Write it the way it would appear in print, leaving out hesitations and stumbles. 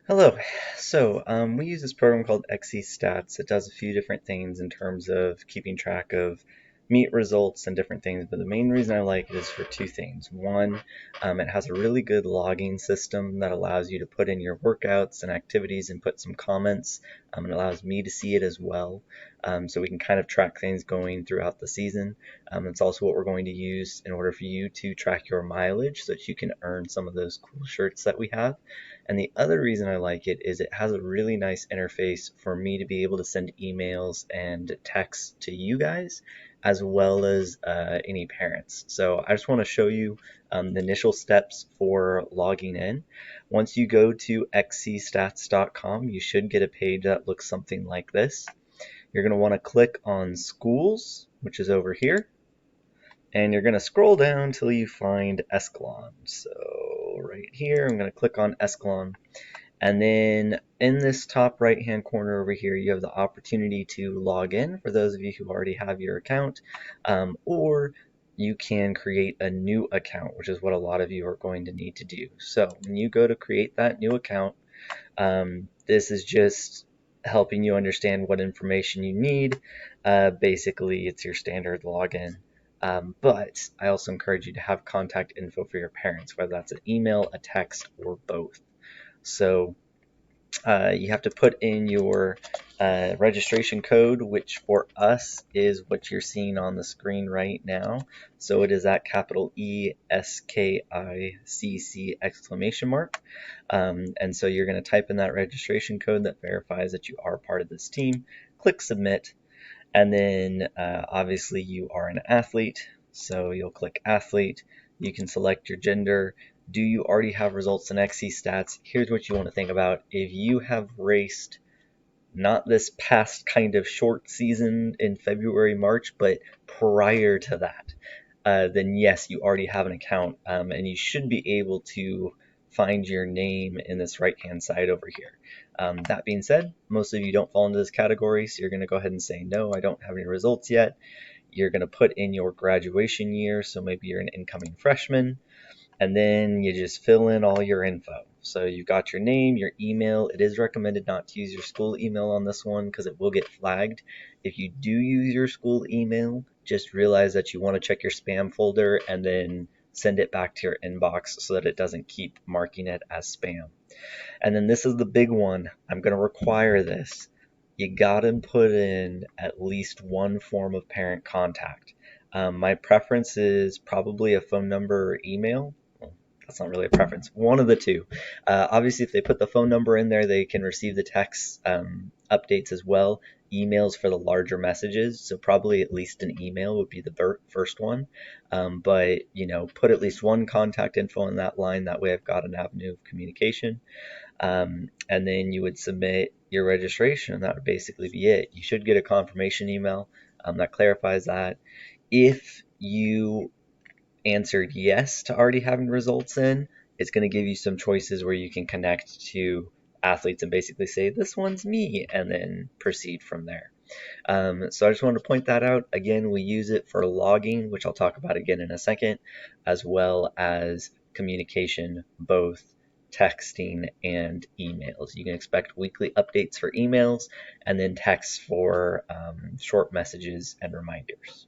Hello. We use this program called XC Stats. It does a few different things in terms of keeping track of meet results and different things, but the main reason I like it is for two things. One, it has a really good logging system that allows you to put in your workouts and activities and put some comments. It allows me to see it as well, so we can kind of track things going throughout the season. It's also what we're going to use in order for you to track your mileage so that you can earn some of those cool shirts that we have. And the other reason I like it is it has a really nice interface for me to be able to send emails and texts to you guys, as well as any parents. So I just want to show you the initial steps for logging in. Once you go to xcstats.com, you should get a page that looks something like this. You're going to want to click on schools, which is over here, and you're going to scroll down till you find Escalon. So right here, I'm going to click on Escalon. And then in this top right hand corner over here, you have the opportunity to log in for those of you who already have your account, or you can create a new account, which is what a lot of you are going to need to do. So when you go to create that new account, this is just helping you understand what information you need. Basically, it's your standard login. But I also encourage you to have contact info for your parents, whether that's an email, a text, or both. So you have to put in your registration code, which for us is what you're seeing on the screen right now. So it is that capital ESKICC exclamation mark. And so you're going to type in that registration code that verifies that you are part of this team. Click submit. And then obviously you are an athlete. So you'll click athlete. You can select your gender. Do you already have results in XC Stats? Here's what you want to think about. If you have raced not this past kind of short season in February, March, but prior to that, then yes, you already have an account, and you should be able to find your name in this right-hand side over here. That being said, most of you don't fall into this category, so you're going to go ahead and say, no, I don't have any results yet. You're going to put in your graduation year, so maybe you're an incoming freshman, and then you just fill in all your info. So you've got your name, your email. It is recommended not to use your school email on this one because it will get flagged. If you do use your school email, just realize that you want to check your spam folder and then send it back to your inbox so that it doesn't keep marking it as spam. And then this is the big one. I'm going to require this. You got to put in at least one form of parent contact. My preference is probably a phone number or email. Well, that's not really a preference. One of the two. Obviously, if they put the phone number in there, they can receive the text updates as well. Emails for the larger messages, so probably at least an email would be the first one. But put at least one contact info in that line. That way, I've got an avenue of communication. And then you would submit your registration, and that would basically be it. You should get a confirmation email that clarifies that. If you answered yes to already having results in, it's going to give you some choices where you can connect to athletes and basically say, this one's me, and then proceed from there. So I just wanted to point that out. Again, we use it for logging, which I'll talk about again in a second, as well as communication, both texting and emails. You can expect weekly updates for emails and then texts for short messages and reminders.